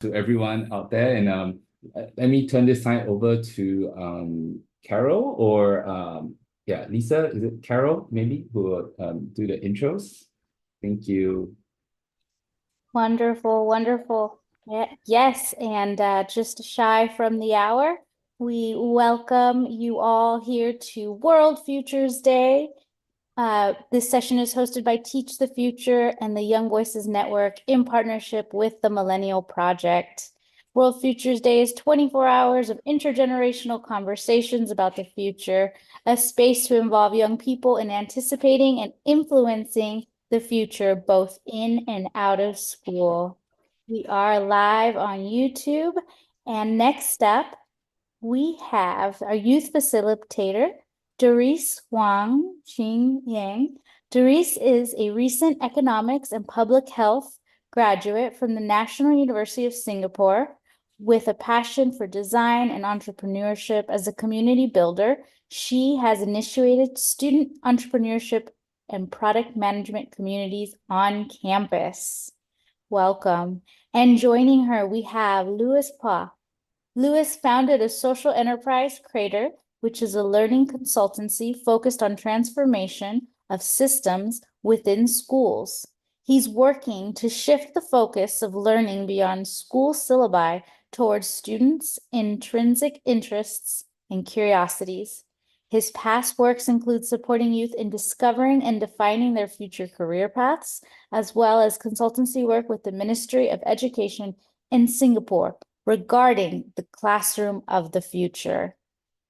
to everyone out there. And let me turn this time over to Carol or yeah, Lisa. Is it Carol maybe who will do the intros? Thank you. Wonderful, wonderful. Yes, and just shy from the hour, we welcome you all here to World Futures Day. This session is hosted by Teach the Future and the Young Voices Network in partnership with the Millennial Project. World Futures Day is 24 hours of intergenerational conversations about the future, a space to involve young people in anticipating and influencing the future, both in and out of school. We are live on YouTube, and next up, we have our youth facilitator, Doris Wang Xing Yang. Doris is a recent economics and public health graduate from the National University of Singapore with a passion for design and entrepreneurship. As a community builder, she has initiated student entrepreneurship and product management communities on campus. Welcome. And joining her, we have Louis Pa. Louis founded a social enterprise, Crater, which is a learning consultancy focused on transformation of systems within schools. He's working to shift the focus of learning beyond school syllabi towards students' intrinsic interests and curiosities. His past works include supporting youth in discovering and defining their future career paths, as well as consultancy work with the Ministry of Education in Singapore regarding the classroom of the future.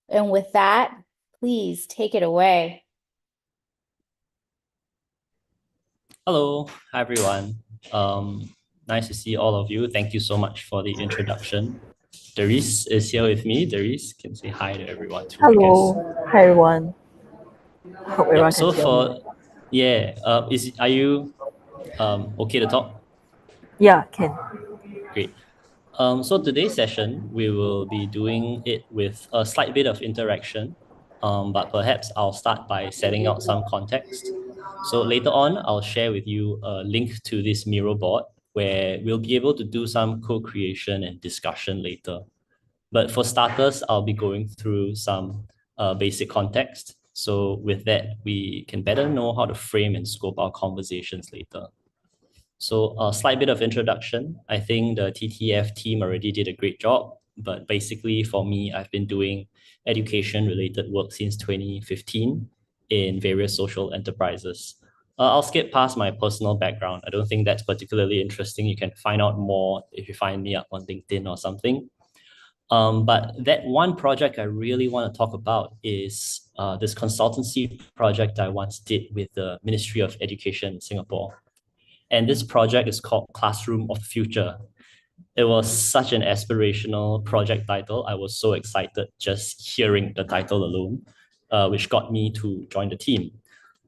And with that, please take it away. Hello, hi everyone. Nice to see all of you. Thank you so much for the introduction. Doris is here with me. Doris can say hi to everyone too, Hello, hi everyone. Hope everyone so can hear me. are you okay to talk? Yeah, can. Great. So today's session, we will be doing it with a slight bit of interaction, but perhaps I'll start by setting out some context. So later on, I'll share with you a link to this Miro board where we'll be able to do some co-creation and discussion later. But for starters, I'll be going through some basic context. So with that, we can better know how to frame and scope our conversations later. So a slight bit of introduction. I think the TTF team already did a great job, but basically for me, I've been doing education-related work since 2015 in various social enterprises. I'll skip past my personal background. I don't think that's particularly interesting. You can find out more if you find me up on LinkedIn or something. But that one project I really want to talk about is this consultancy project I once did with the Ministry of Education in Singapore. And this project is called Classroom of the Future. It was such an aspirational project title. I was so excited just hearing the title alone, which got me to join the team.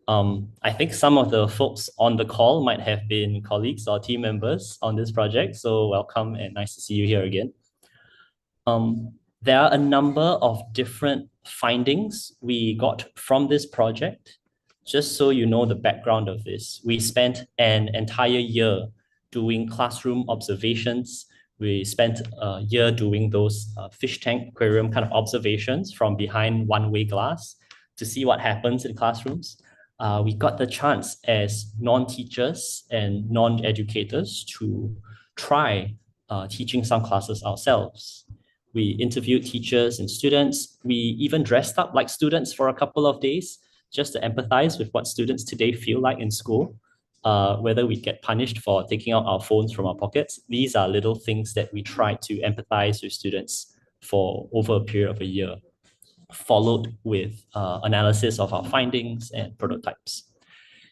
I think some of the folks on the call might have been colleagues or team members on this project. So welcome and nice to see you here again. There are a number of different findings we got from this project. Just so you know the background of this, we spent an entire year doing classroom observations. We spent a year doing those fish tank aquarium kind of observations from behind one-way glass to see what happens in classrooms. We got the chance as non-teachers and non-educators to try teaching some classes ourselves. We interviewed teachers and students. We even dressed up like students for a couple of days just to empathize with what students today feel like in school, whether we get punished for taking out our phones from our pockets. These are little things that we try to empathize with students for over a period of a year, followed with analysis of our findings and prototypes.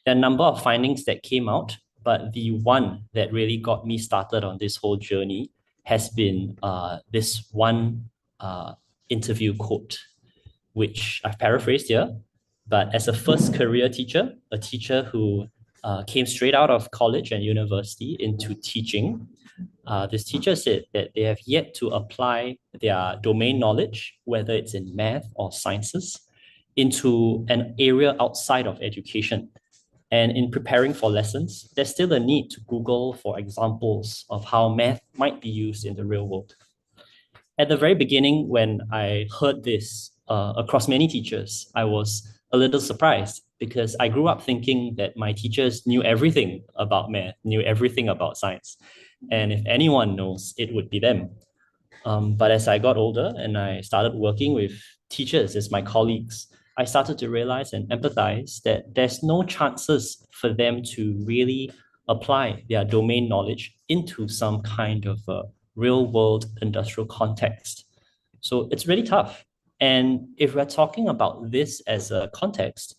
There are a number of findings that came out, but the one that really got me started on this whole journey has been this one interview quote, which I've paraphrased here. But as a first career teacher, a teacher who came straight out of college and university into teaching, this teacher said that they have yet to apply their domain knowledge, whether it's in math or sciences, into an area outside of education. And in preparing for lessons, there's still a need to Google for examples of how math might be used in the real world. At the very beginning, when I heard this across many teachers, I was a little surprised because I grew up thinking that my teachers knew everything about math, knew everything about science. And if anyone knows, it would be them. But as I got older and I started working with teachers as my colleagues, I started to realize and empathize that there's no chances for them to really apply their domain knowledge into some kind of a real world industrial context. So it's really tough. And if we're talking about this as a context,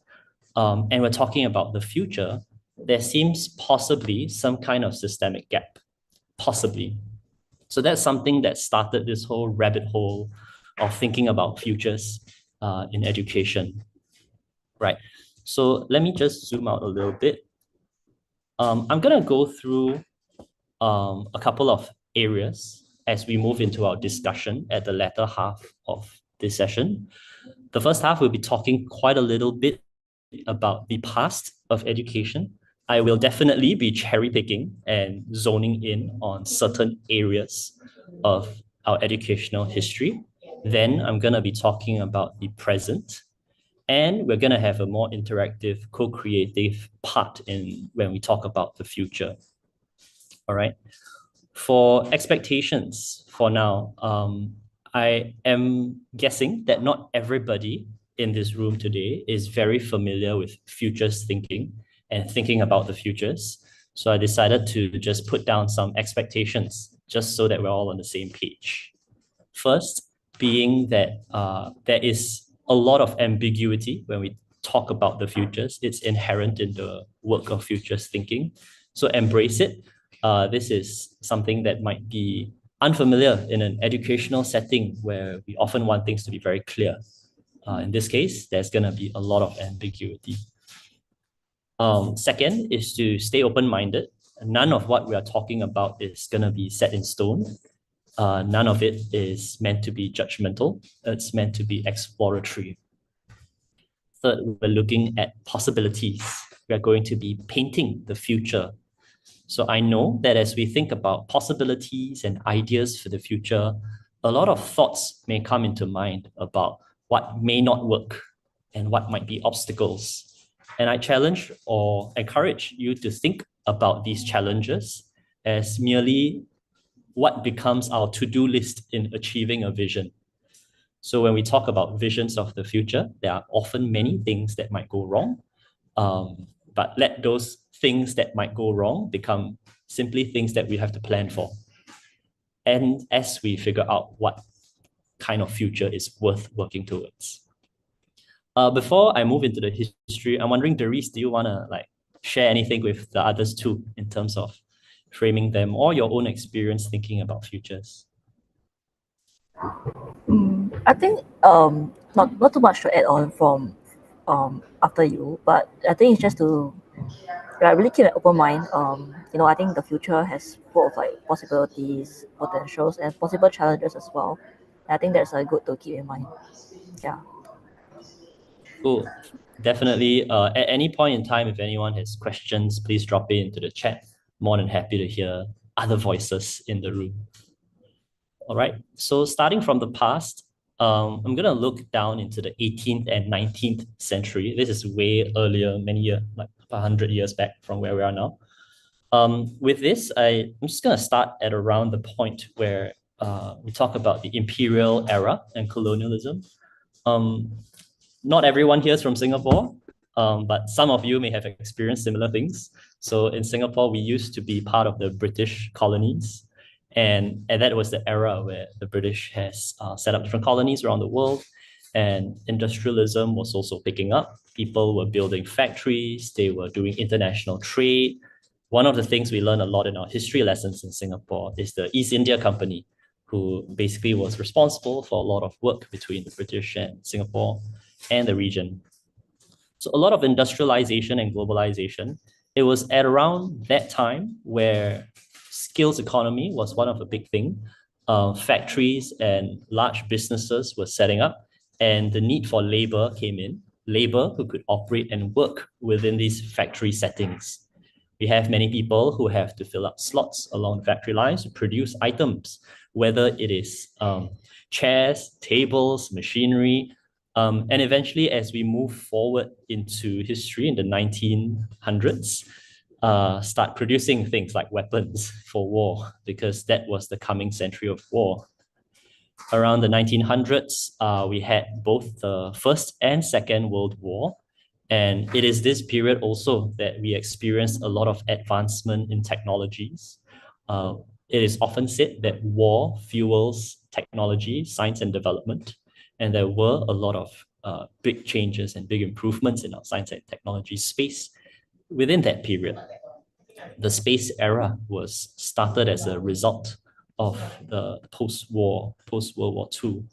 and we're talking about the future, there seems possibly some kind of systemic gap, possibly. So that's something that started this whole rabbit hole of thinking about futures in education, right? So let me just zoom out a little bit. I'm gonna go through a couple of areas as we move into our discussion at the latter half of this session. The first half, we'll be talking quite a little bit about the past of education. I will definitely be cherry picking and zoning in on certain areas of our educational history. Then I'm going to be talking about the present, and we're going to have a more interactive, co-creative part in when we talk about the future. All right. For expectations for now, I am guessing that not everybody in this room today is very familiar with futures thinking and thinking about the futures. So I decided to just put down some expectations just so that we're all on the same page. First, being that there is a lot of ambiguity when we talk about the futures. It's inherent in the work of futures thinking. So embrace it. This is something that might be unfamiliar in an educational setting where we often want things to be very clear. In this case, there's going to be a lot of ambiguity. Second is to stay open-minded. None of what we are talking about is going to be set in stone. None of it is meant to be judgmental. It's meant to be exploratory. Third, we're looking at possibilities. We're going to be painting the future. So I know that as we think about possibilities and ideas for the future, a lot of thoughts may come into mind about what may not work and what might be obstacles. And I challenge or encourage you to think about these challenges as merely what becomes our to-do list in achieving a vision. So when we talk about visions of the future, there are often many things that might go wrong, but let those things that might go wrong become simply things that we have to plan for. And as we figure out what kind of future is worth working towards. Before I move into the history, I'm wondering, Doris, do you want to share anything with the others too in terms of framing them or your own experience thinking about futures? I think not too much to add on from after you, but I think it's just to really keep an open mind. I think the future has full of possibilities, potentials, and possible challenges as well. And I think that's good to keep in mind. Yeah. Cool. Definitely. At any point in time, if anyone has questions, please drop it into the chat. More than happy to hear other voices in the room. All right. So starting from the past, I'm going to look down into the 18th and 19th century. This is way earlier, many years, like 100 years back from where we are now. With this, I'm just going to start at around the point where we talk about the imperial era and colonialism. Not everyone here is from Singapore, but some of you may have experienced similar things. So in Singapore, we used to be part of the British colonies. And that was the era where the British has set up different colonies around the world, and industrialism was also picking up. People were building factories, they were doing international trade. One of the things we learn a lot in our history lessons in Singapore is the East India Company, who basically was responsible for a lot of work between the British and Singapore and the region. So a lot of industrialization and globalization. It was at around that time where skills economy was one of the big things. Factories and large businesses were setting up, and the need for labor came in. labor who could operate and work within these factory settings. We have many people who have to fill up slots along factory lines to produce items, whether it is chairs, tables, machinery, and eventually as we move forward into history in the 1900s, start producing things like weapons for war, because that was the coming century of war. Around the 1900s, we had both the First and Second World War. And it is this period also that we experienced a lot of advancement in technologies. It is often said that war fuels technology, science, and development. And there were a lot of big changes and big improvements in our science and technology space within that period. The space era was started as a result of the post-World War II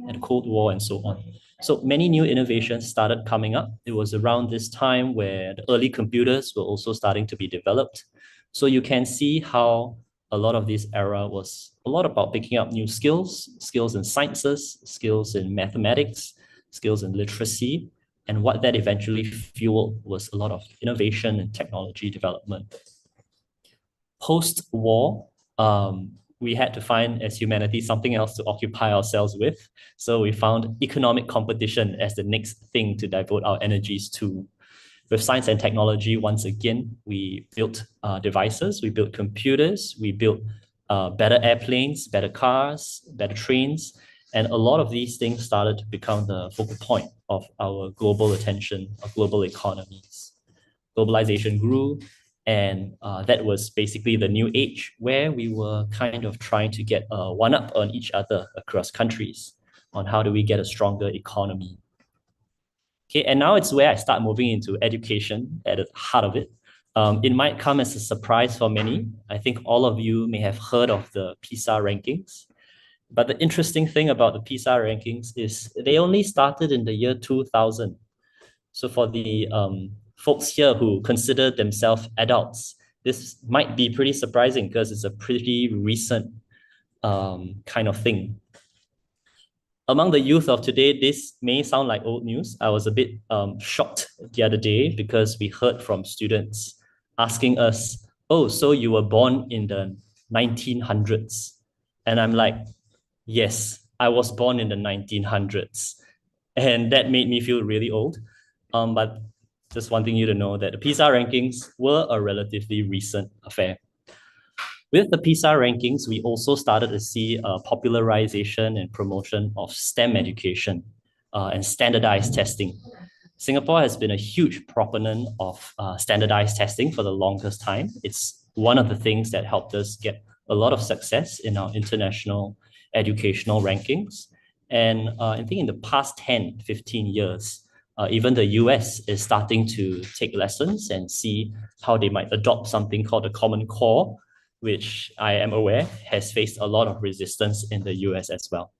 and Cold War and so on. So many new innovations started coming up. It was around this time where the early computers were also starting to be developed. So you can see how a lot of this era was a lot about picking up new skills in sciences, skills in mathematics, skills in literacy. And what that eventually fueled was a lot of innovation and technology development. Post-war, we had to find, as humanity, something else to occupy ourselves with. So we found economic competition as the next thing to devote our energies to. With science and technology, once again, we built devices, we built computers, we built better airplanes, better cars, better trains. And a lot of these things started to become the focal point of our global attention, of global economies. Globalization grew, and that was basically the new age where we were kind of trying to get a one-up on each other across countries on how do we get a stronger economy. Okay, and now it's where I start moving into education at the heart of it. It might come as a surprise for many. I think all of you may have heard of the PISA rankings. But the interesting thing about the PISA rankings is they only started in the year 2000. So for the folks here who consider themselves adults, this might be pretty surprising because it's a pretty recent kind of thing. Among the youth of today, this may sound like old news. I was a bit shocked the other day because we heard from students asking us, oh, so you were born in the 1900s? And I'm like, yes, I was born in the 1900s. And that made me feel really old. But just wanting you to know that the PISA rankings were a relatively recent affair. With the PISA rankings, we also started to see a popularization and promotion of STEM education and standardized testing. Singapore has been a huge proponent of standardized testing for the longest time. It's one of the things that helped us get a lot of success in our international educational rankings. And I think in the past 10, 15 years, even the US is starting to take lessons and see how they might adopt something called the Common Core, which I am aware has faced a lot of resistance in the US as well.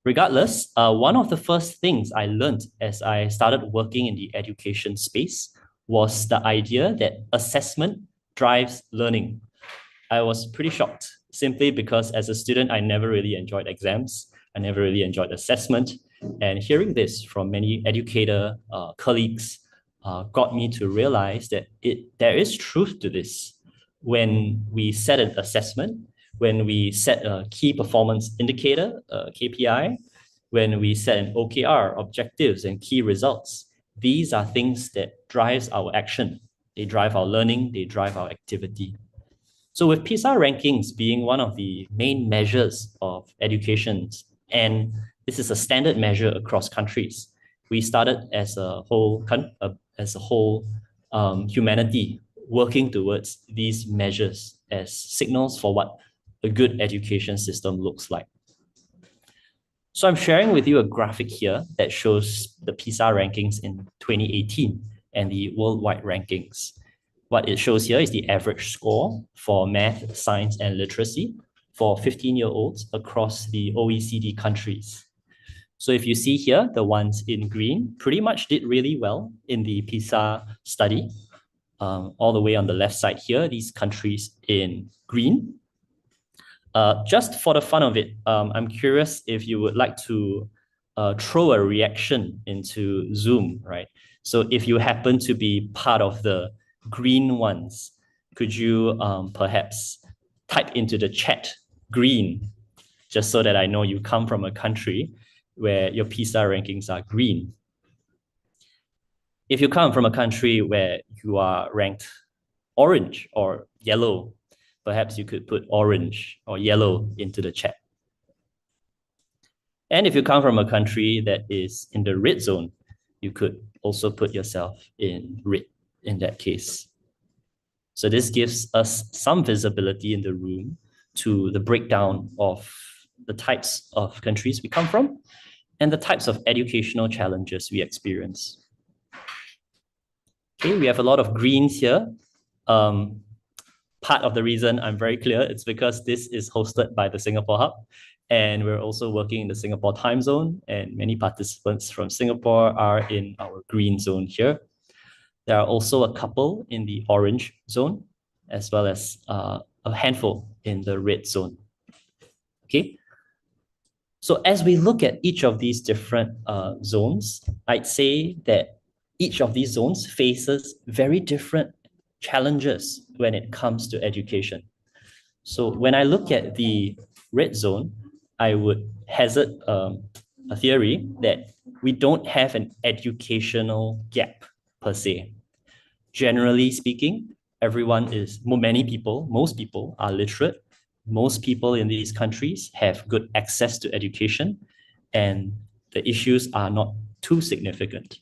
Regardless, one of the first things I learned as I started working in the education space was the idea that assessment drives learning. I was pretty shocked simply because as a student, I never really enjoyed exams. I never really enjoyed assessment. And hearing this from many educator colleagues got me to realize that there is truth to this. When we set an assessment, when we set a key performance indicator, KPI, when we set an OKR, objectives and key results, these are things that drives our action. They drive our learning, they drive our activity. So with PISA rankings being one of the main measures of education, and this is a standard measure across countries, we started as a whole humanity working towards these measures as signals for what a good education system looks like. So I'm sharing with you a graphic here that shows the PISA rankings in 2018 and the worldwide rankings. What it shows here is the average score for math, science, and literacy for 15-year-olds across the OECD countries. So if you see here, the ones in green pretty much did really well in the PISA study. All the way on the left side here, these countries in green. Just for the fun of it, I'm curious if you would like to throw a reaction into Zoom, right? So if you happen to be part of the green ones, could you perhaps type into the chat green, just so that I know you come from a country where your PISA rankings are green? If you come from a country where you are ranked orange or yellow, perhaps you could put orange or yellow into the chat. And if you come from a country that is in the red zone, you could also put yourself in red in that case. So this gives us some visibility in the room to the breakdown of the types of countries we come from and the types of educational challenges we experience. Okay, we have a lot of greens here. Part of the reason I'm very clear, it's because this is hosted by the Singapore Hub, and we're also working in the Singapore time zone, and many participants from Singapore are in our green zone here. There are also a couple in the orange zone, as well as a handful in the red zone. Okay. So as we look at each of these different zones, I'd say that each of these zones faces very different challenges when it comes to education. So when I look at the red zone, I would hazard a theory that we don't have an educational gap per se. Generally speaking, most people are literate. Most people in these countries have good access to education, and the issues are not too significant.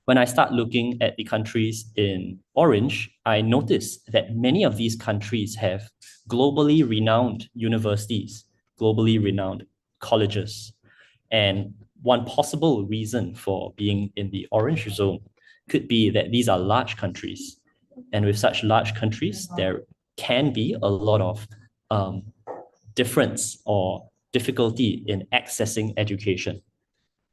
When I start looking at the countries in orange, I notice that many of these countries have globally renowned universities, globally renowned colleges. And one possible reason for being in the orange zone could be that these are large countries. And with such large countries, there can be a lot of difference or difficulty in accessing education.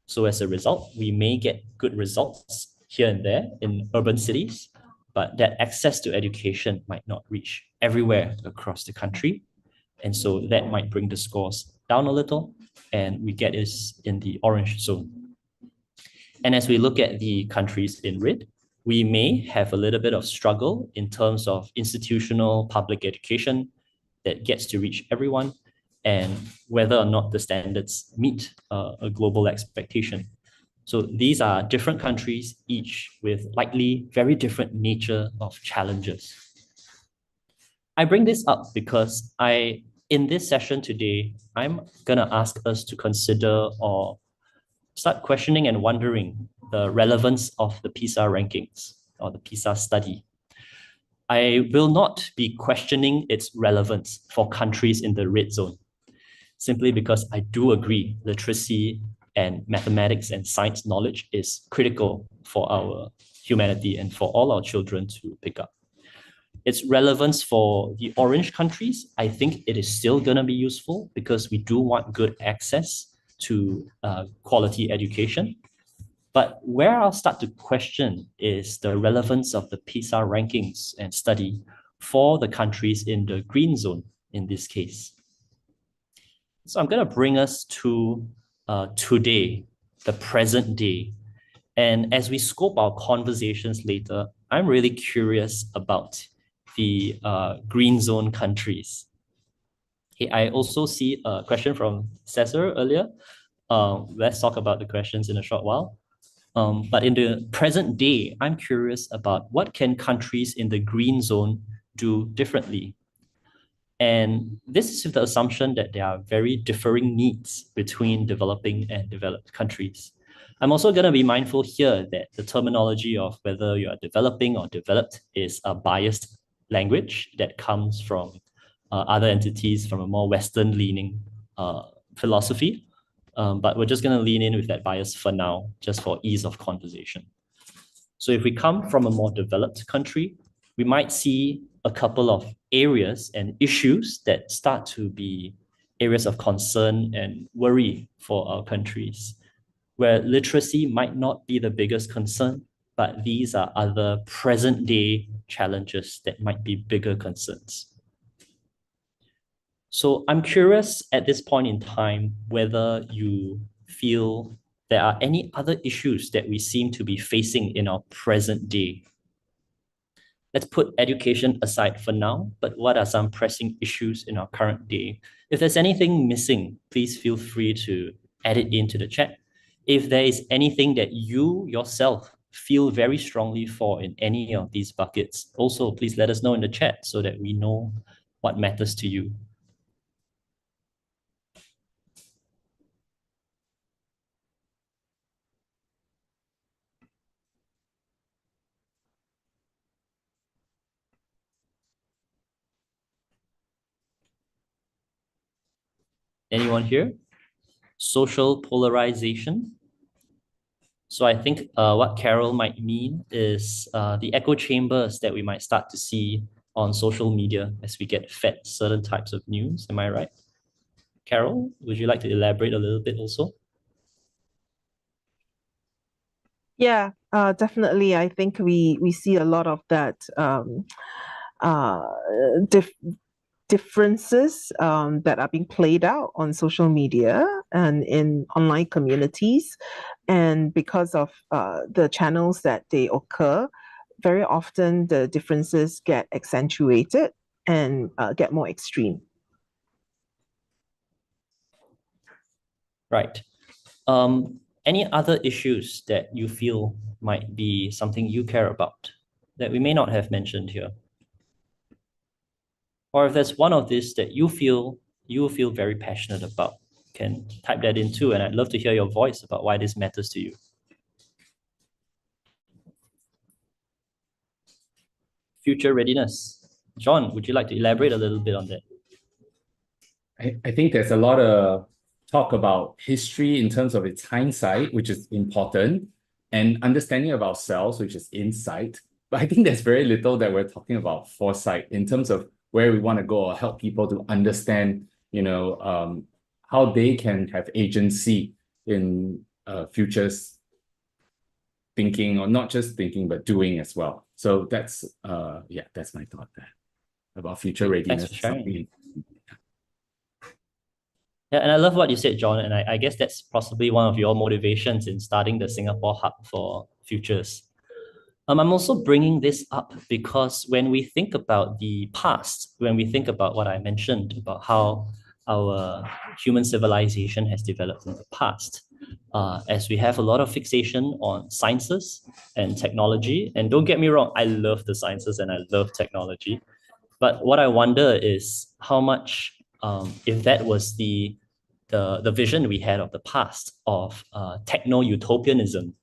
So as a result, we may get good results here and there in urban cities, but that access to education might not reach everywhere across the country. And so that might bring the scores down a little, and we get this in the orange zone. And as we look at the countries in red, we may have a little bit of struggle in terms of institutional public education that gets to reach everyone, and whether or not the standards meet a global expectation. So these are different countries, each with likely very different nature of challenges. I bring this up because in this session today, I'm gonna ask us to consider or start questioning and wondering the relevance of the PISA rankings or the PISA study. I will not be questioning its relevance for countries in the red zone, simply because I do agree literacy and mathematics and science knowledge is critical for our humanity and for all our children to pick up. Its relevance for the orange countries, I think it is still going to be useful because we do want good access to quality education. But where I'll start to question is the relevance of the PISA rankings and study for the countries in the green zone in this case. So I'm going to bring us to today, the present day. And as we scope our conversations later, I'm really curious about the green zone countries. Okay, I also see a question from Cesar earlier. Let's talk about the questions in a short while. But in the present day, I'm curious about what can countries in the green zone do differently. And this is with the assumption that there are very differing needs between developing and developed countries. I'm also going to be mindful here that the terminology of whether you are developing or developed is a biased language that comes from other entities from a more Western-leaning philosophy. But we're just going to lean in with that bias for now, just for ease of conversation. So if we come from a more developed country, we might see a couple of areas and issues that start to be areas of concern and worry for our countries, where literacy might not be the biggest concern, but these are other present-day challenges that might be bigger concerns. So I'm curious at this point in time whether you feel there are any other issues that we seem to be facing in our present day? Let's put education aside for now, but what are some pressing issues in our current day? If there's anything missing, please feel free to add it into the chat. If there is anything that you yourself feel very strongly for in any of these buckets, also please let us know in the chat so that we know what matters to you. Anyone here? Social polarization. So I think what Carol might mean is the echo chambers that we might start to see on social media as we get fed certain types of news. Am I right? Carol, would you like to elaborate a little bit also? Yeah, definitely. I think we see a lot of that differences that are being played out on social media and in online communities. And because of the channels that they occur, very often the differences get accentuated and get more extreme. Right. Any other issues that you feel might be something you care about that we may not have mentioned here? Or if there's one of this that you feel very passionate about, you can type that in too, and I'd love to hear your voice about why this matters to you. Future readiness. John, would you like to elaborate a little bit on that? I think there's a lot of talk about history in terms of its hindsight, which is important, and understanding of ourselves, which is insight. But I think there's very little that we're talking about foresight in terms of where we want to go or help people to understand, how they can have agency in futures thinking, or not just thinking, but doing as well. So that's my thought there about future readiness. Thanks for sharing. Yeah, and I love what you said, John, and I guess that's possibly one of your motivations in starting the Singapore Hub for Futures. I'm also bringing this up because when we think about the past, when we think about what I mentioned about how our human civilization has developed in the past, as we have a lot of fixation on sciences and technology, and don't get me wrong, I love the sciences and I love technology, but what I wonder is how much, if that was the vision we had of the past of techno-utopianism,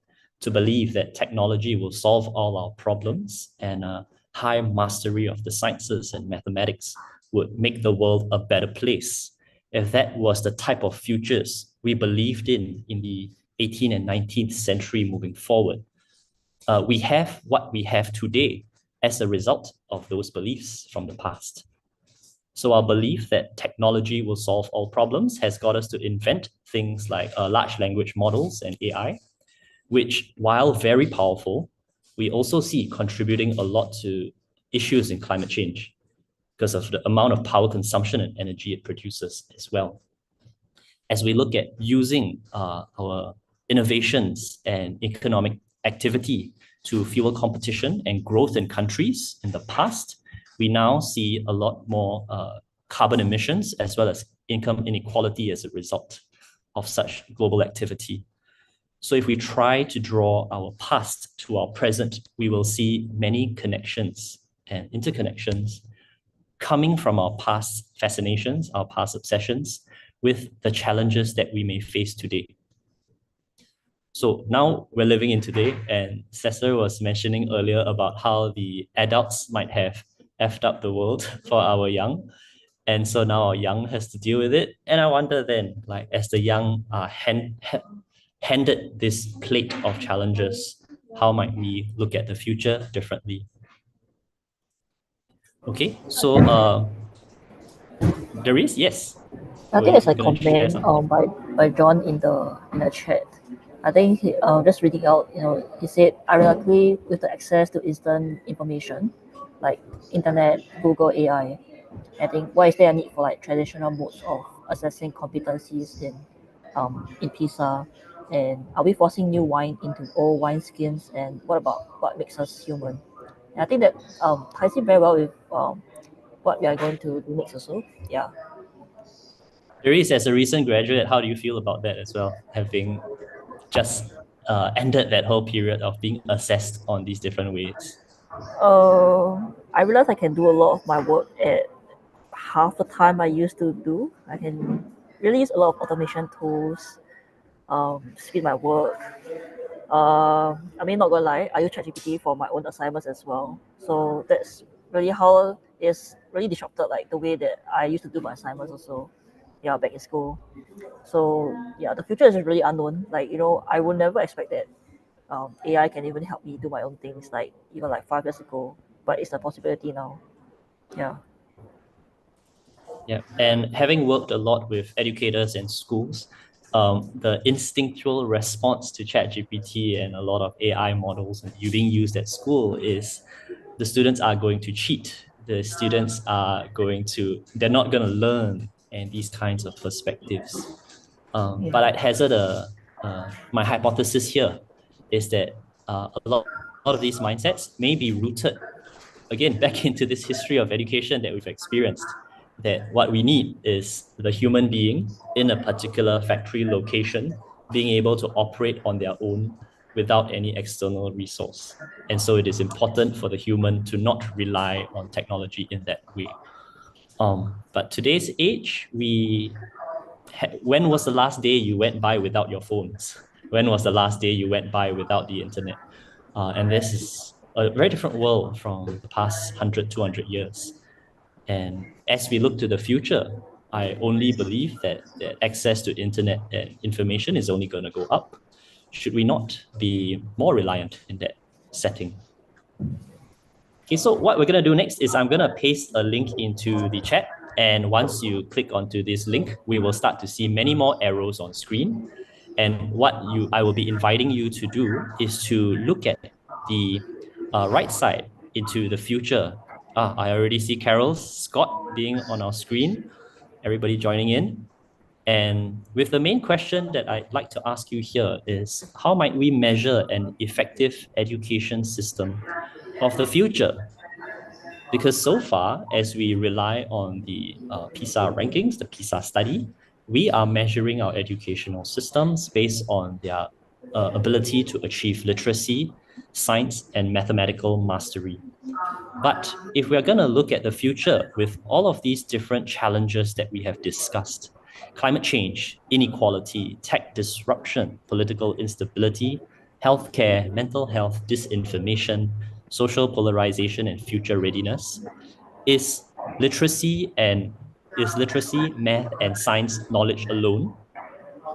to believe that technology will solve all our problems and high mastery of the sciences and mathematics would make the world a better place. If that was the type of futures we believed in the 18th and 19th century moving forward, we have what we have today as a result of those beliefs from the past. So our belief that technology will solve all problems has got us to invent things like large language models and AI, which, while very powerful, we also see contributing a lot to issues in climate change because of the amount of power consumption and energy it produces as well. As we look at using our innovations and economic activity to fuel competition and growth in countries in the past, we now see a lot more carbon emissions as well as income inequality as a result of such global activity. So if we try to draw our past to our present, we will see many connections and interconnections coming from our past fascinations, our past obsessions, with the challenges that we may face today. So now we're living in today, and Cesar was mentioning earlier about how the adults might have effed up the world for our young. And so now our young has to deal with it. And I wonder then, like, as the young are handed this plate of challenges, how might we look at the future differently? Okay, so there is, yes. I think there's a comment by John in the chat. I think just reading out, he said, ironically, with the access to instant information like internet, Google, AI, I think why is there a need for like traditional modes of assessing competencies in in PISA? And are we forcing new wine into old wineskins? And what about what makes us human? And I think that ties in very well with what we are going to do next also. Yeah. Therese, as a recent graduate, how do you feel about that as well, having just ended that whole period of being assessed on these different ways? I realize I can do a lot of my work at half the time I used to do. I can really use a lot of automation tools, speed my work. I mean, not gonna lie, I use ChatGPT for my own assignments as well. So that's really how it's really disrupted like the way that I used to do my assignments also. Yeah, back in school. So yeah, the future is really unknown. Like I would never expect that AI can even help me do my own things. Like even like 5 years ago, but it's a possibility now. Yeah. Yeah, and having worked a lot with educators and schools, the instinctual response to ChatGPT and a lot of AI models being used at school is the students are going to cheat. The students they're not going to learn and these kinds of perspectives. But I'd hazard my hypothesis here is that a lot of these mindsets may be rooted again back into this history of education that we've experienced, that what we need is the human being in a particular factory location being able to operate on their own without any external resource. And so it is important for the human to not rely on technology in that way. But today's age, when was the last day you went by without your phones? When was the last day you went by without the internet? And this is a very different world from the past 100, 200 years. And as we look to the future, I only believe that access to internet and information is only going to go up. Should we not be more reliant in that setting? Okay, so what we're going to do next is I'm going to paste a link into the chat. And once you click onto this link, we will start to see many more arrows on screen. And what I will be inviting you to do is to look at the right side into the future. I already see Carol Scott being on our screen, everybody joining in. And with the main question that I'd like to ask you here is, how might we measure an effective education system of the future? Because so far, as we rely on the PISA rankings, the PISA study, we are measuring our educational systems based on their ability to achieve literacy, science, and mathematical mastery. But if we're going to look at the future with all of these different challenges that we have discussed, climate change, inequality, tech disruption, political instability, healthcare, mental health, disinformation, social polarization, and future readiness, is literacy, math, and science knowledge alone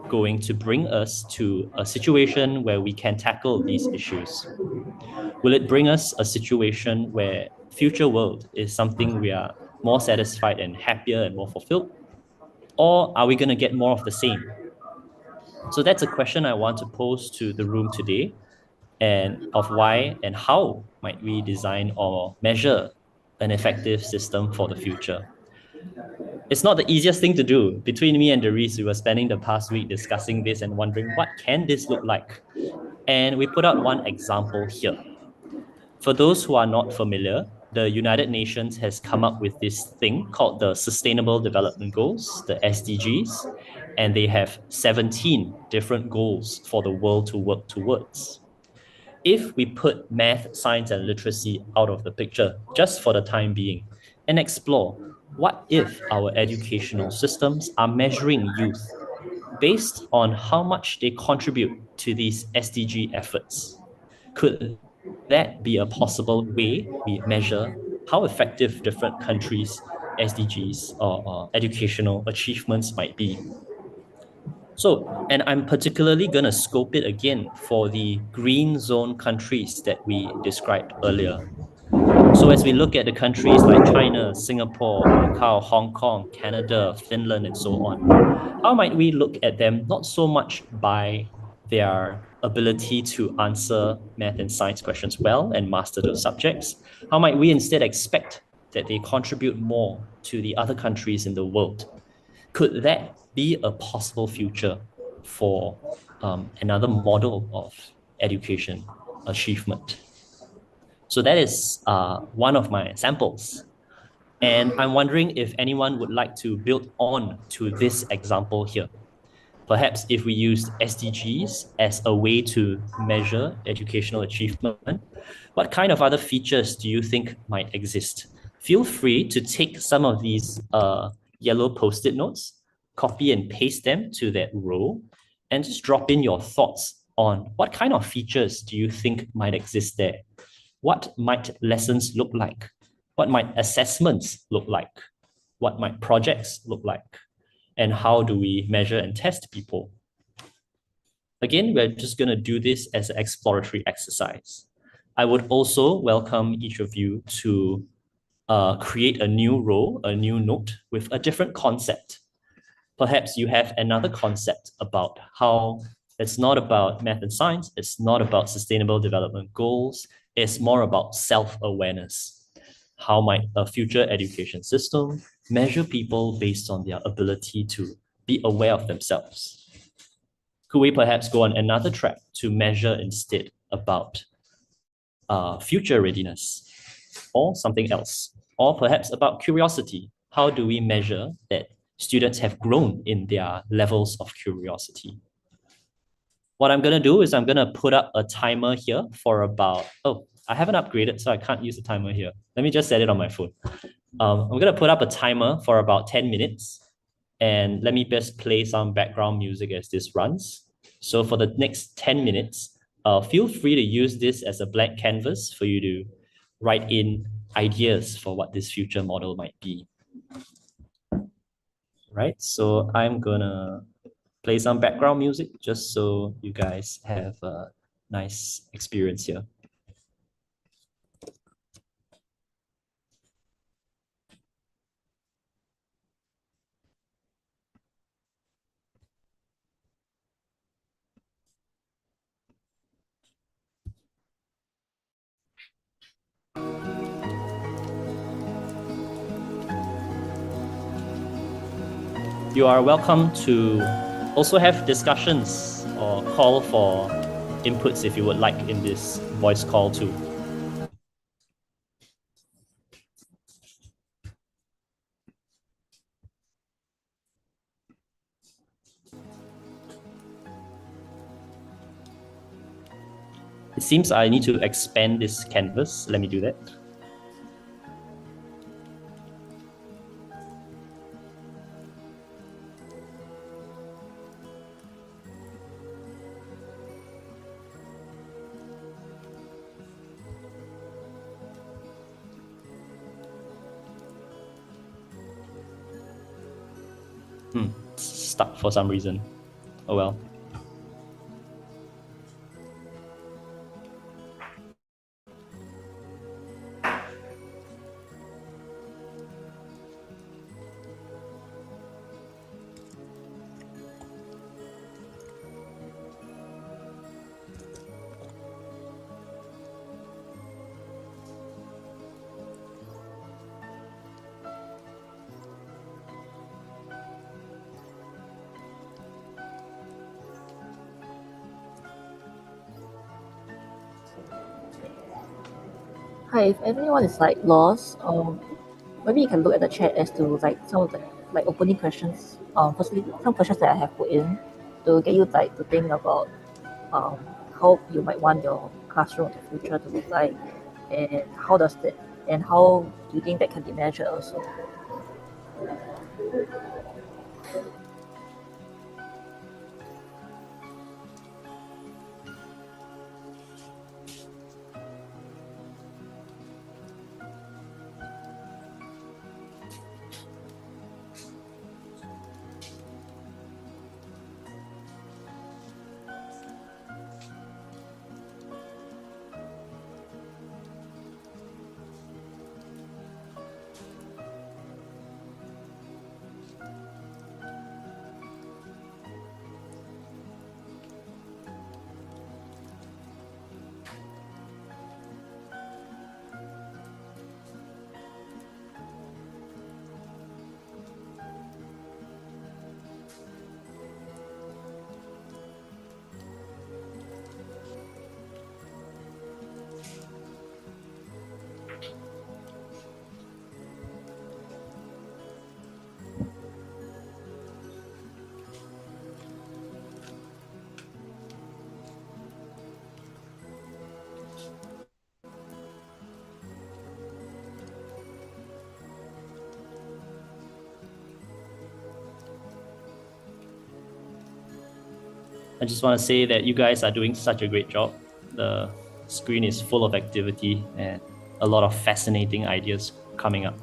going to bring us to a situation where we can tackle these issues? Will it bring us a situation where future world is something we are more satisfied and happier and more fulfilled? Or are we going to get more of the same? So that's a question I want to pose to the room today, and of why and how might we design or measure an effective system for the future. It's not the easiest thing to do. Between me and Darius, we were spending the past week discussing this and wondering, what can this look like? And we put out one example here. For those who are not familiar, the United Nations has come up with this thing called the Sustainable Development Goals, the SDGs, and they have 17 different goals for the world to work towards. If we put math, science, and literacy out of the picture just for the time being and explore, what if our educational systems are measuring youth based on how much they contribute to these SDG efforts? Could that be a possible way we measure how effective different countries' SDGs or educational achievements might be? So, and I'm particularly going to scope it again for the green zone countries that we described earlier. So as we look at the countries like China, Singapore, Macau, Hong Kong, Canada, Finland, and so on, how might we look at them not so much by their ability to answer math and science questions well and master those subjects? How might we instead expect that they contribute more to the other countries in the world? Could that be a possible future? for another model of education achievement. So that is one of my samples. And I'm wondering if anyone would like to build on to this example here. Perhaps if we used SDGs as a way to measure educational achievement, what kind of other features do you think might exist? Feel free to take some of these yellow Post-it notes, copy and paste them to that row, and just drop in your thoughts on what kind of features do you think might exist there? What might lessons look like? What might assessments look like? What might projects look like? And how do we measure and test people? Again, we're just going to do this as an exploratory exercise. I would also welcome each of you to create a new row, a new note with a different concept. Perhaps you have another concept about how it's not about math and science, it's not about sustainable development goals, it's more about self-awareness. How might a future education system measure people based on their ability to be aware of themselves? Could we perhaps go on another track to measure instead about future readiness or something else? Or perhaps about curiosity. How do we measure that students have grown in their levels of curiosity? What I'm going to do is I'm going to put up a timer here for about, oh, I haven't upgraded, so I can't use the timer here. Let me just set it on my phone. I'm going to put up a timer for about 10 minutes. And let me just play some background music as this runs. So for the next 10 minutes, feel free to use this as a blank canvas for you to write in ideas for what this future model might be. Right, so I'm gonna play some background music just so you guys have a nice experience here. You are welcome to also have discussions or call for inputs if you would like in this voice call too. It seems I need to expand this canvas. Let me do that. Stuck for some reason. Oh well. Hi, if anyone is like lost, maybe you can look at the chat as to like some of the like opening questions. Firstly, some questions that I have put in to get you like to think about how you might want your classroom in the future to look like, and how does that, and how do you think that can be measured also? I just want to say that you guys are doing such a great job. The screen is full of activity and a lot of fascinating ideas coming up.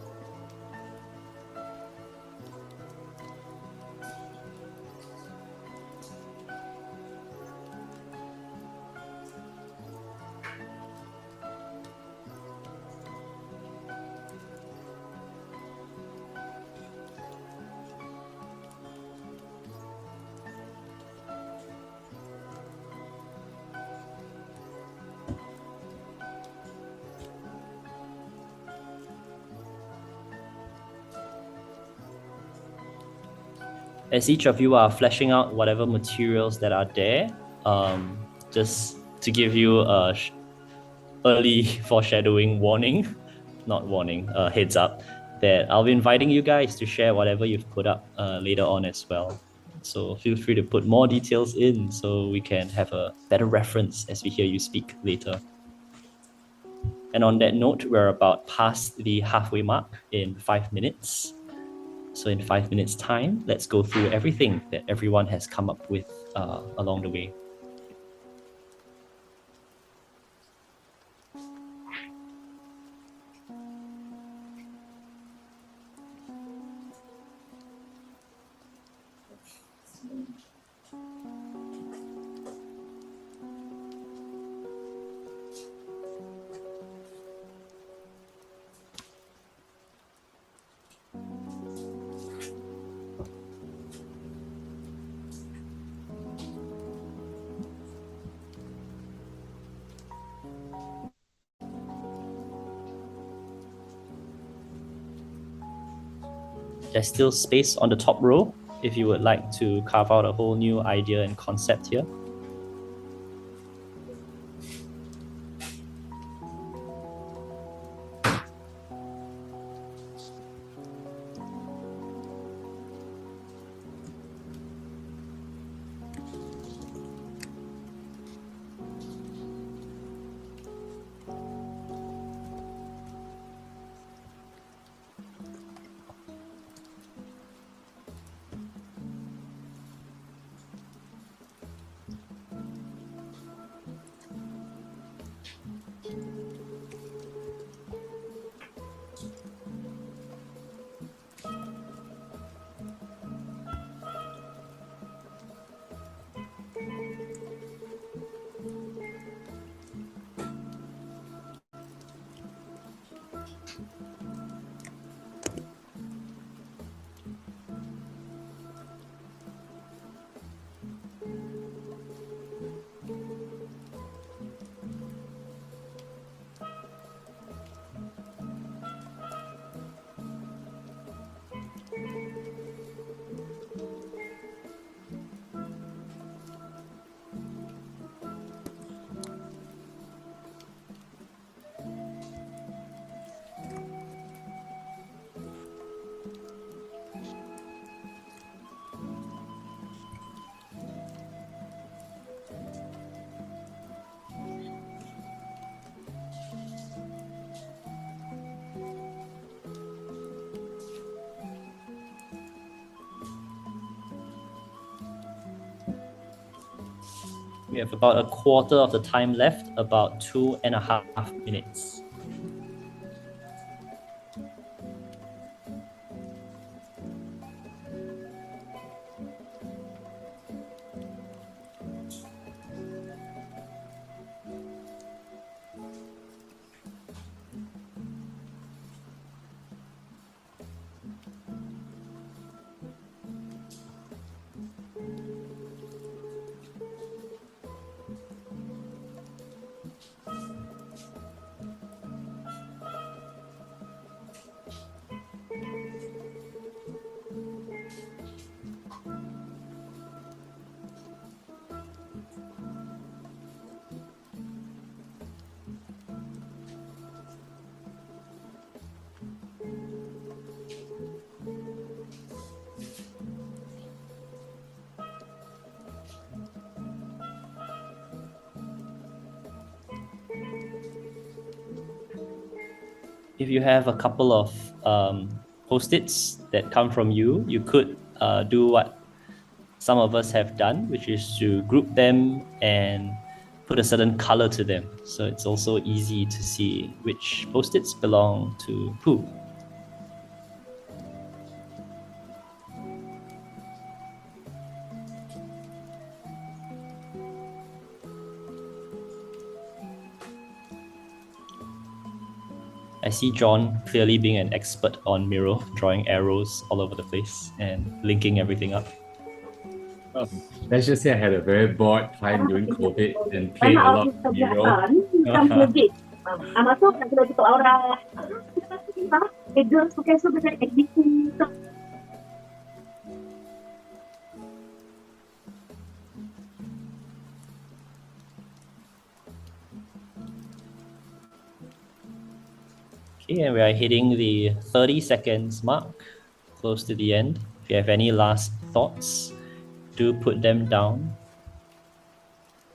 As each of you are fleshing out whatever materials that are there, just to give you a early foreshadowing warning, not warning, heads up, that I'll be inviting you guys to share whatever you've put up later on as well. So feel free to put more details in so we can have a better reference as we hear you speak later. And on that note, we're about past the halfway mark in 5 minutes. So in 5 minutes time, let's go through everything that everyone has come up with along the way. There's still space on the top row if you would like to carve out a whole new idea and concept here. We have about a quarter of the time left, about 2.5 minutes. If you have a couple of post-its that come from you, you could do what some of us have done, which is to group them and put a certain color to them. So it's also easy to see which post-its belong to who. I see John clearly being an expert on Miro, drawing arrows all over the place and linking everything up. Let's just say I had a very bored time during COVID and played a lot of Miro. Masuk sudah tutup aurat. Girls pakai dengan activity. Okay, and we are hitting the 30 seconds mark, close to the end. If you have any last thoughts, do put them down.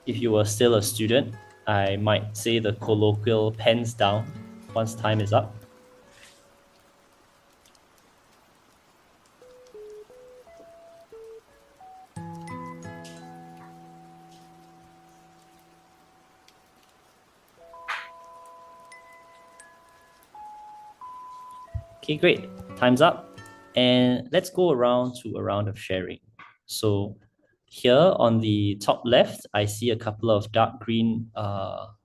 If you were still a student, I might say the colloquial pens down once time is up. Okay, great. Time's up. And let's go around to a round of sharing. So here on the top left, I see a couple of dark green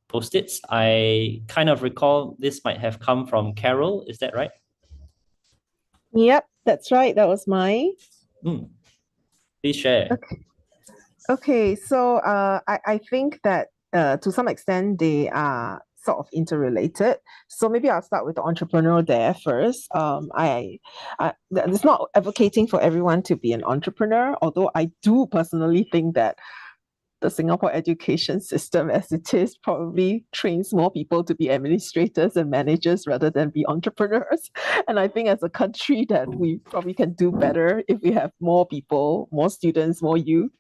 post-its. I kind of recall this might have come from Carol. Is that right? Yep, that's right. That was mine. Please share. Okay, so I think that to some extent they are sort of interrelated. So maybe I'll start with the entrepreneur there first. It's not advocating for everyone to be an entrepreneur, although I do personally think that the Singapore education system as it is probably trains more people to be administrators and managers rather than be entrepreneurs. And I think as a country that we probably can do better if we have more people, more students, more youth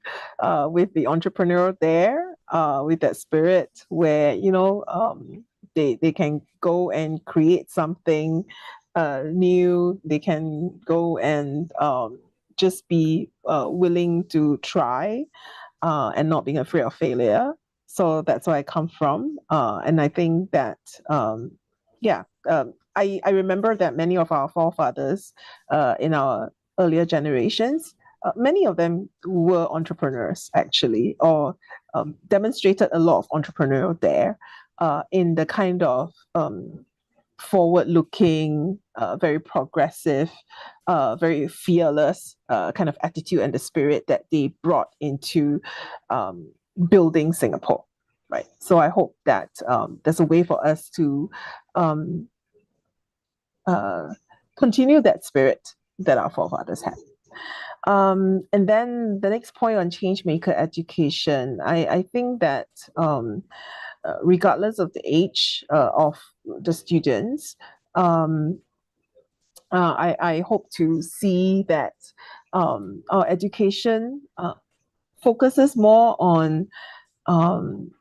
with the entrepreneur there, with that spirit where, they can go and create something new. They can go and just be willing to try. And not being afraid of failure. So that's where I come from. And I think that, I remember that many of our forefathers in our earlier generations, many of them were entrepreneurs actually, or demonstrated a lot of entrepreneurial there in the kind of forward-looking, very progressive, very fearless kind of attitude and the spirit that they brought into building Singapore, right? So I hope that there's a way for us to continue that spirit that our forefathers had. And then the next point on changemaker education, I think that regardless of the age of the students, I hope to see that our education focuses more on, and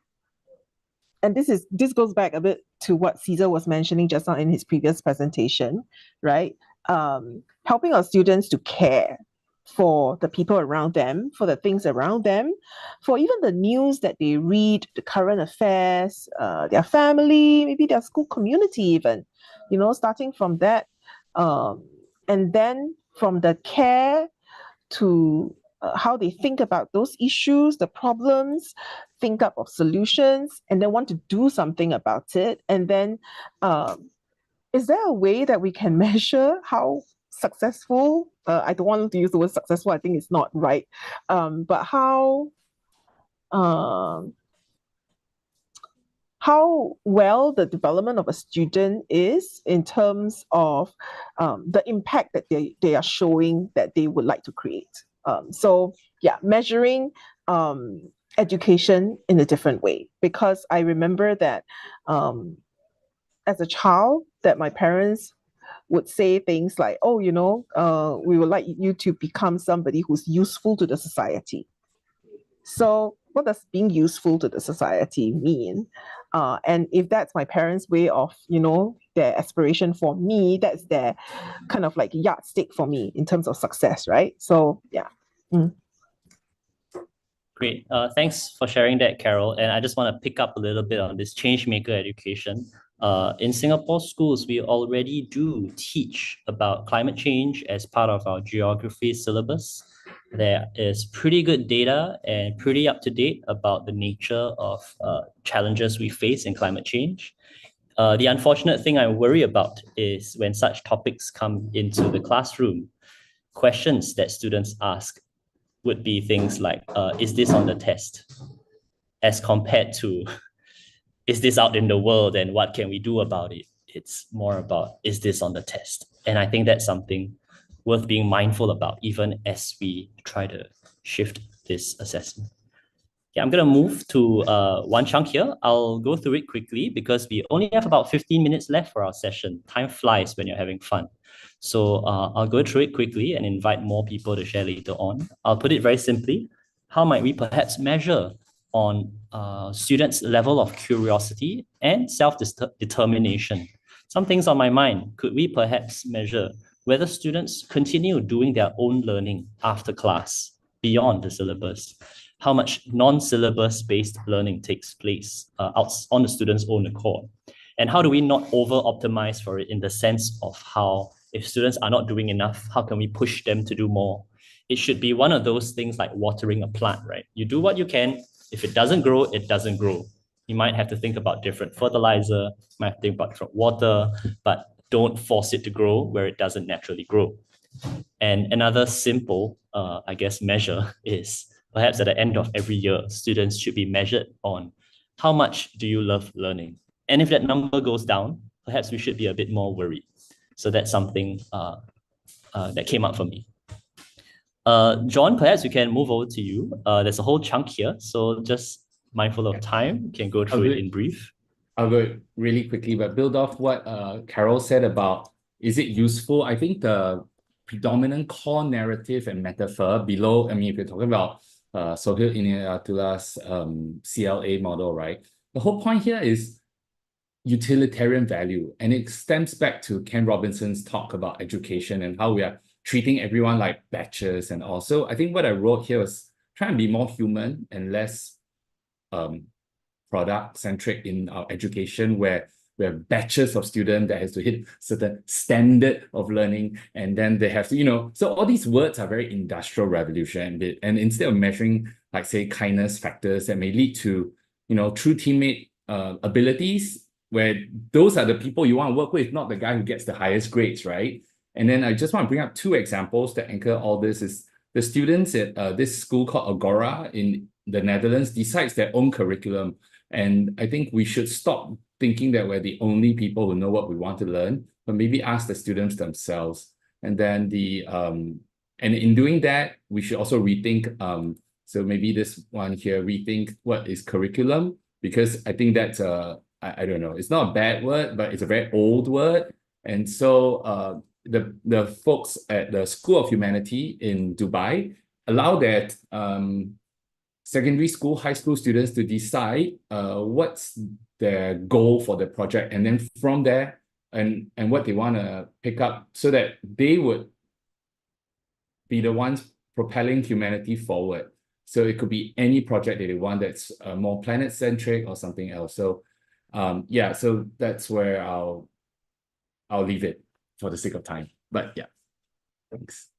this goes back a bit to what Caesar was mentioning just now in his previous presentation, right? Helping our students to care for the people around them, for the things around them, for even the news that they read, the current affairs, their family, maybe their school community even, starting from that. And then from the care to how they think about those issues, the problems, think up of solutions, and then want to do something about it. And then is there a way that we can measure how successful, I don't want to use the word successful, I think it's not right, but how well the development of a student is in terms of the impact that they are showing that they would like to create. So measuring education in a different way, because I remember that as a child that my parents would say things like, we would like you to become somebody who's useful to the society. So what does being useful to the society mean? And if that's my parents' way of, their aspiration for me, that's their kind of like yardstick for me in terms of success, right? So Great. Thanks for sharing that, Carol. And I just want to pick up a little bit on this change maker education. In Singapore schools, we already do teach about climate change as part of our geography syllabus. There is pretty good data and pretty up to date about the nature of challenges we face in climate change. The unfortunate thing I worry about is when such topics come into the classroom, questions that students ask would be things like, is this on the test? As compared to, is this out in the world and what can we do about it? It's more about, is this on the test? And I think that's something worth being mindful about, even as we try to shift this assessment. Yeah, I'm going to move to one chunk here. I'll go through it quickly because we only have about 15 minutes left for our session. Time flies when you're having fun. So I'll go through it quickly and invite more people to share later on. I'll put it very simply. How might we perhaps measure on students' level of curiosity and self-determination? Some things on my mind. Could we perhaps measure whether students continue doing their own learning after class, beyond the syllabus? How much non-syllabus based learning takes place out on the student's own accord? And how do we not over-optimize for it in the sense of how, if students are not doing enough, how can we push them to do more? It should be one of those things like watering a plant, right? You do what you can. If it doesn't grow, it doesn't grow. You might have to think about different fertilizer, might have to think about different water, but don't force it to grow where it doesn't naturally grow. And another simple, I guess, measure is perhaps at the end of every year, students should be measured on how much do you love learning? And if that number goes down, perhaps we should be a bit more worried. So that's something that came up for me. John, perhaps we can move over to you. There's a whole chunk here, so just mindful of time, you can go through it in brief. I'll go really quickly, but build off what Carol said about, is it useful? I think the predominant core narrative and metaphor below, I mean, if you're talking about Sohail Inayatula's CLA model, right? The whole point here is utilitarian value, and it stems back to Ken Robinson's talk about education and how we are treating everyone like batches. And also, I think what I wrote here was trying to be more human and less product-centric in our education, where we have batches of students that has to hit certain standard of learning, and then they have to, you know, so all these words are very industrial revolution, and instead of measuring, like, say, kindness factors that may lead to, you know, true teammate abilities, where those are the people you want to work with, not the guy who gets the highest grades, right? And then I just want to bring up two examples that anchor all this. Is the students at this school called Agora in the Netherlands decides their own curriculum. And I think we should stop thinking that we're the only people who know what we want to learn, but maybe ask the students themselves. And then and in doing that, we should also rethink, so maybe this one here, rethink what is curriculum, because I think that's I don't know, it's not a bad word, but it's a very old word. And so the folks at the School of Humanity in Dubai allow that secondary school, high school students to decide what's their goal for the project, and then from there, and what they want to pick up, so that they would be the ones propelling humanity forward. So it could be any project that they want that's more planet-centric or something else. So yeah, so that's where I'll leave it for the sake of time. But yeah, thanks.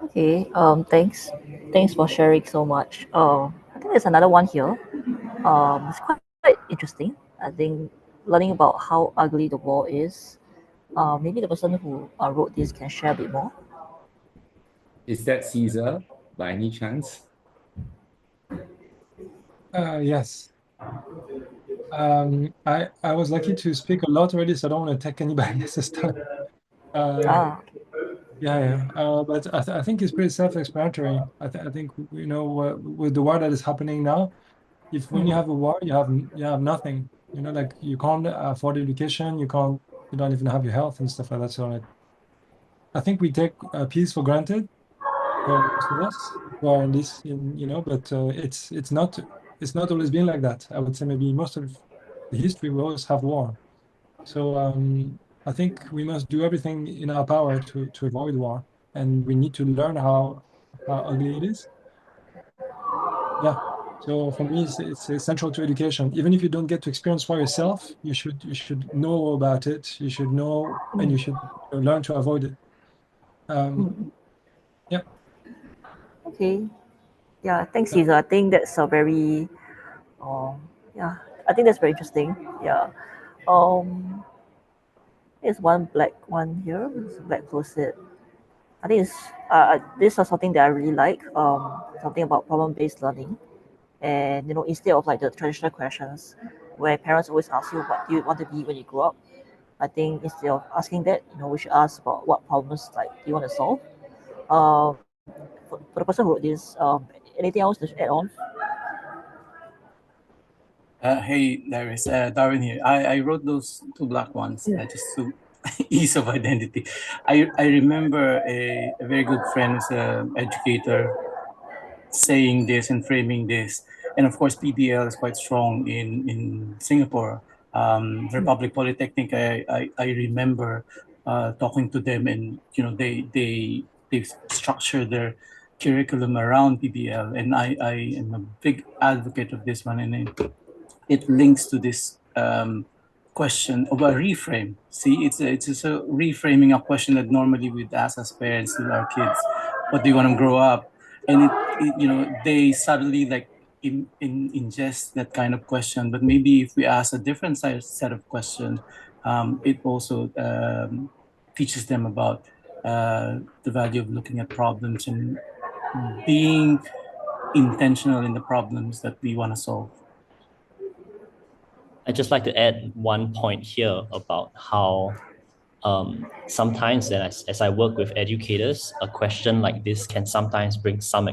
Okay, thanks for sharing so much. I think there's another one here. It's quite interesting. I think learning about how ugly the world is. Maybe the person who wrote this can share a bit more. Is that Caesar by any chance? Yes. I was lucky to speak a lot already, so I don't want to take anybody else's time. Yeah. But I think it's pretty self-explanatory. I think, you know, with the war that is happening now, when you have a war, you have nothing. You know, like you can't afford education, you don't even have your health and stuff like that. So I think we take peace for granted, most of us, or at least but it's not always been like that. I would say maybe most of the history we always have war. So I think we must do everything in our power to avoid war, and we need to learn how how ugly it is. Yeah. So for me, it's essential to education. Even if you don't get to experience for yourself, you should know about it. You should know, and you should learn to avoid it. Yeah. Okay. Yeah, thanks, Caesar. I think that's a very, yeah, I think that's very interesting. Yeah. There's one black one here. It's a black post-it. I think it's this is something that I really like. Something about problem-based learning, and instead of like the traditional questions, where parents always ask you what do you want to be when you grow up. I think instead of asking that, we should ask about what problems like you want to solve. For the person who wrote this, anything else to add on? Hey, Darius, Darwin here. I wrote those two black ones just to ease of identity. I remember a very good friend who's an educator saying this and framing this. And of course, PBL is quite strong in Singapore. Republic Polytechnic, I remember talking to them, and they structure their curriculum around PBL, and I am a big advocate of this one, and it links to this question of a reframe. See, it's just a reframing a question that normally we'd ask as parents to our kids, what do you want to grow up? And they suddenly like ingest that kind of question. But maybe if we ask a different set of questions, it also teaches them about the value of looking at problems and being intentional in the problems that we want to solve. I'd just like to add one point here about how sometimes as I work with educators, a question like this can sometimes bring some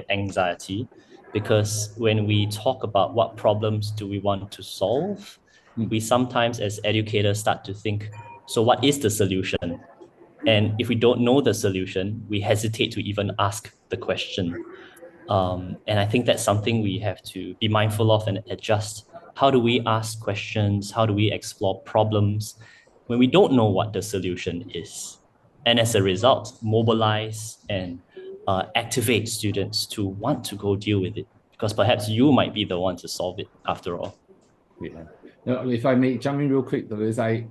anxiety, because when we talk about what problems do we want to solve, we sometimes as educators start to think, so what is the solution? And if we don't know the solution, we hesitate to even ask the question. And I think that's something we have to be mindful of and adjust. How do we ask questions? How do we explore problems when we don't know what the solution is? And as a result, mobilize and activate students to want to go deal with it, because perhaps you might be the one to solve it after all. Yeah. Now, if I may jump in real quick, though, is I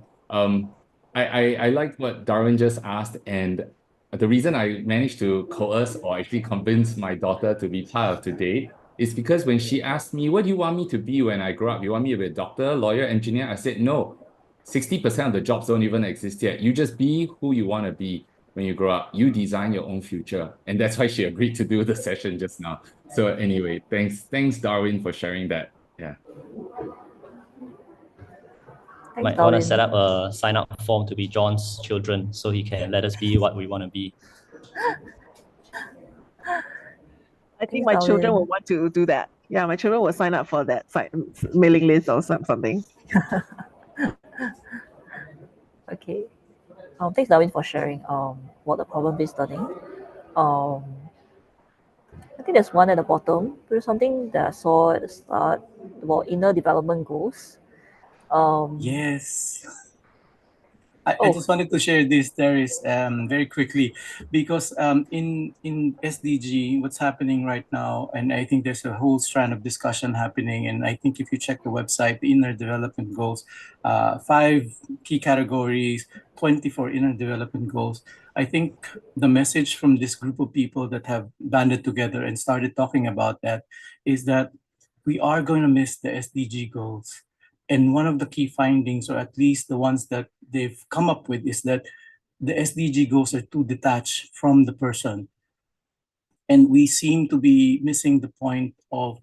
like what Darwin just asked, and the reason I managed to coerce or actually convince my daughter to be part of today is because when she asked me, what do you want me to be when I grow up? You want me to be a doctor, lawyer, engineer? I said, no, 60% of the jobs don't even exist yet. You just be who you want to be when you grow up. You design your own future. And that's why she agreed to do the session just now. So anyway, thanks Darwin for sharing that. Yeah. Might want to set up a sign-up form to be John's children so he can let us be what we want to be. I think my children will want to do that. Yeah, my children will sign up for that mailing list or something. Okay. Thanks, Darwin, for sharing what the problem-based learning. I think there's one at the bottom. There's something that I saw at the start about inner development goals. Yes. I just wanted to share this, Darius, very quickly, because in SDG, what's happening right now, and I think there's a whole strand of discussion happening, and I think if you check the website, the inner development goals, 5 key categories, 24 inner development goals. I think the message from this group of people that have banded together and started talking about that is that we are going to miss the SDG goals. And one of the key findings, or at least the ones that they've come up with, is that the SDG goals are too detached from the person. And we seem to be missing the point of,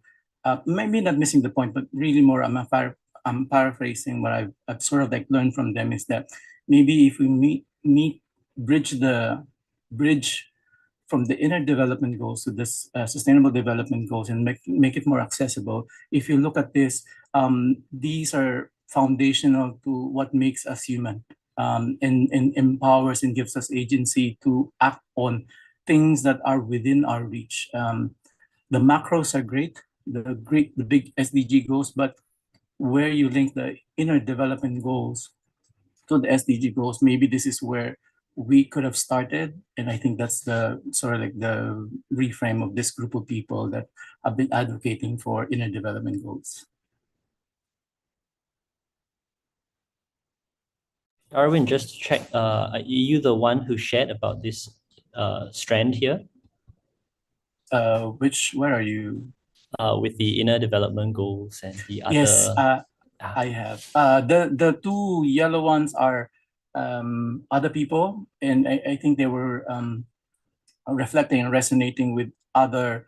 maybe not missing the point, but really more, I'm paraphrasing what I've sort of like learned from them, is that maybe if we bridge from the inner development goals to this sustainable development goals and make it more accessible. If you look at this, these are foundational to what makes us human, and empowers and gives us agency to act on things that are within our reach. The macros are great, the big SDG goals, but where you link the inner development goals to the SDG goals, maybe this is where we could have started. And I think that's the sort of like the reframe of this group of people that have been advocating for inner development goals. Darwin, just to check, are you the one who shared about this strand here? Where are you? With the inner development goals and the other. Yes, I have. The two yellow ones are other people, and I think they were reflecting and resonating with other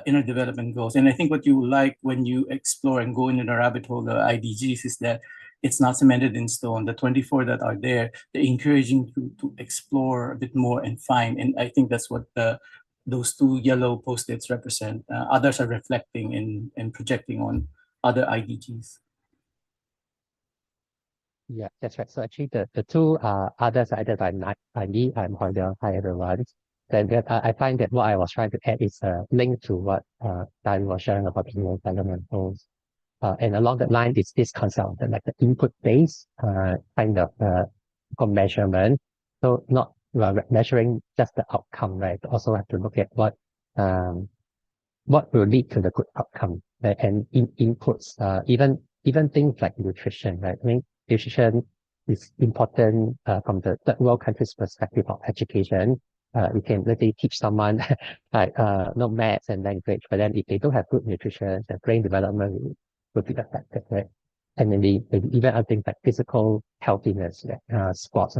inner development goals. And I think what you like when you explore and go into the rabbit hole, the IDGs, is that it's not cemented in stone. The 24 that are there, they're encouraging you to explore a bit more and find. And I think that's what those two yellow post-its represent. Others are reflecting and projecting on other IDGs. Yeah, that's right. So actually, the two others are added by me. I'm Hoyle. Hi, everyone. Then I find that what I was trying to add is a link to what Dan was sharing about the development goals. And along that line is this concept of like the input-based kind of for measurement. So not measuring just the outcome, right? But also have to look at what will lead to the good outcome, right? And inputs, even things like nutrition, right? I mean, nutrition is important from the third world countries' perspective of education. You can literally teach someone like no maths and language, but then if they don't have good nutrition, their brain development will be affected, right? And then they even other things like physical healthiness, sports.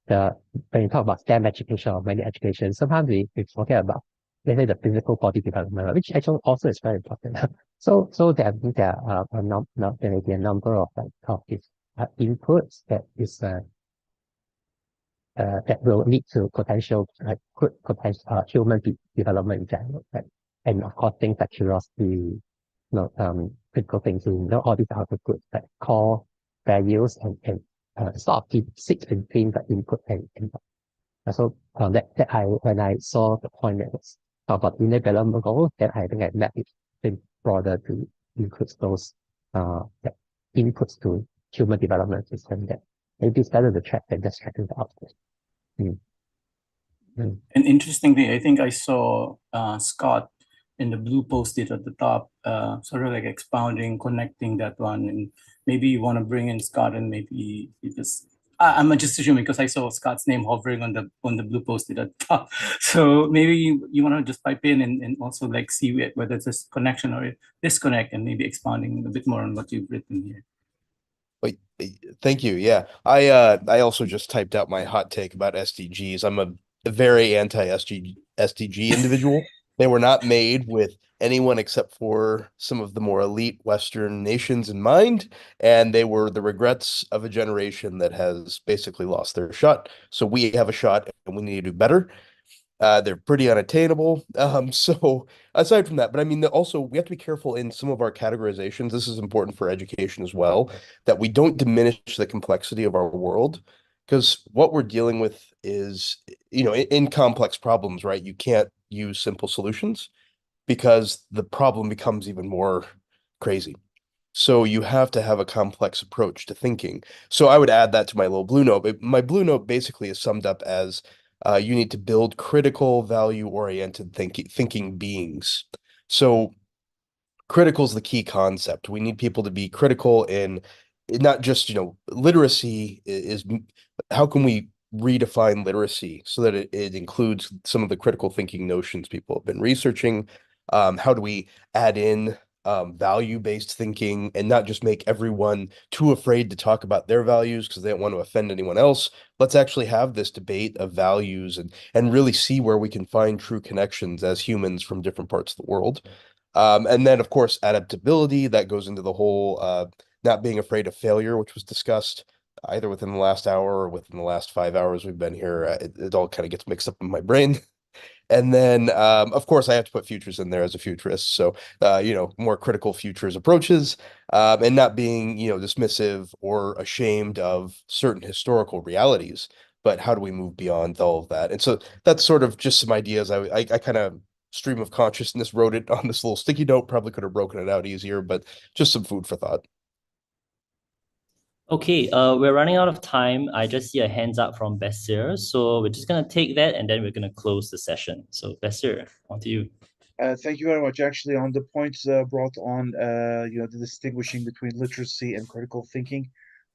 When you talk about STEM education or many education, sometimes we forget about, let's say, the physical body development, which actually also is very important. So there are a number of these inputs that is that will lead to potential good potential human development in general, right? And of course, things like curiosity, critical thinking, all these are the good core values and sort of sits between the input and input. So when I saw the point that was about inner development goals, then I think I made it broader to include those inputs to human development system that maybe it's better to track than just tracking the output. And interestingly, I think I saw Scott in the blue post-it at the top, sort of like expounding, connecting that one. And maybe you want to bring in Scott and maybe you just, I'm just assuming because I saw Scott's name hovering on the blue post-it at the top. So maybe you want to just pipe in and also like see whether it's a connection or a disconnect and maybe expounding a bit more on what you've written here. Wait, thank you. Yeah, I also just typed out my hot take about SDGs. I'm a very anti-SDG individual. They were not made with anyone except for some of the more elite Western nations in mind, and they were the regrets of a generation that has basically lost their shot. So we have a shot, and we need to do better. They're pretty unattainable. So aside from that, but I mean, also we have to be careful in some of our categorizations. This is important for education as well, that we don't diminish the complexity of our world, because what we're dealing with is, in complex problems, right? You can't use simple solutions because the problem becomes even more crazy. So you have to have a complex approach to thinking. So I would add that to my little blue note. My blue note basically is summed up as you need to build critical, value-oriented thinking beings. So critical is the key concept. We need people to be critical in not just, literacy is how can we redefine literacy so that it includes some of the critical thinking notions people have been researching. How do we add in value-based thinking and not just make everyone too afraid to talk about their values because they don't want to offend anyone else? Let's actually have this debate of values and really see where we can find true connections as humans from different parts of the world. And then, of course, adaptability, that goes into the whole not being afraid of failure, which was discussed either within the last hour or within the last 5 hours we've been here. It all kind of gets mixed up in my brain. And then, of course, I have to put futures in there as a futurist. So, more critical futures approaches, and not being, dismissive or ashamed of certain historical realities. But how do we move beyond all of that? And so that's sort of just some ideas. I kind of stream of consciousness wrote it on this little sticky note. Probably could have broken it out easier, but just some food for thought. Okay, we're running out of time. I just see a hands up from Bessir. So we're just going to take that and then we're going to close the session. So Bessir, on to you. Thank you very much. Actually, on the points brought on, the distinguishing between literacy and critical thinking,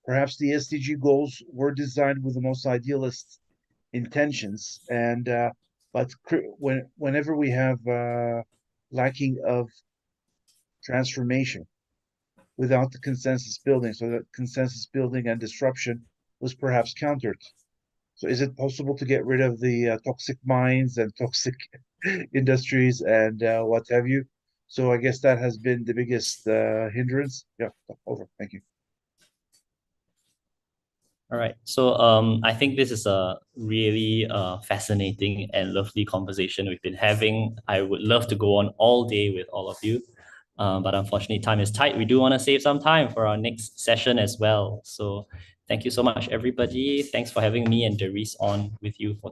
perhaps the SDG goals were designed with the most idealist intentions, and but whenever we have lacking of transformation without the consensus building, so that consensus building and disruption was perhaps countered. So is it possible to get rid of the toxic minds and toxic industries and what have you? So I guess that has been the biggest hindrance. Yeah, over. Thank you. All right. So I think this is a really fascinating and lovely conversation we've been having. I would love to go on all day with all of you. But unfortunately, time is tight. We do want to save some time for our next session as well. So thank you so much, everybody. Thanks for having me and Darice on with you for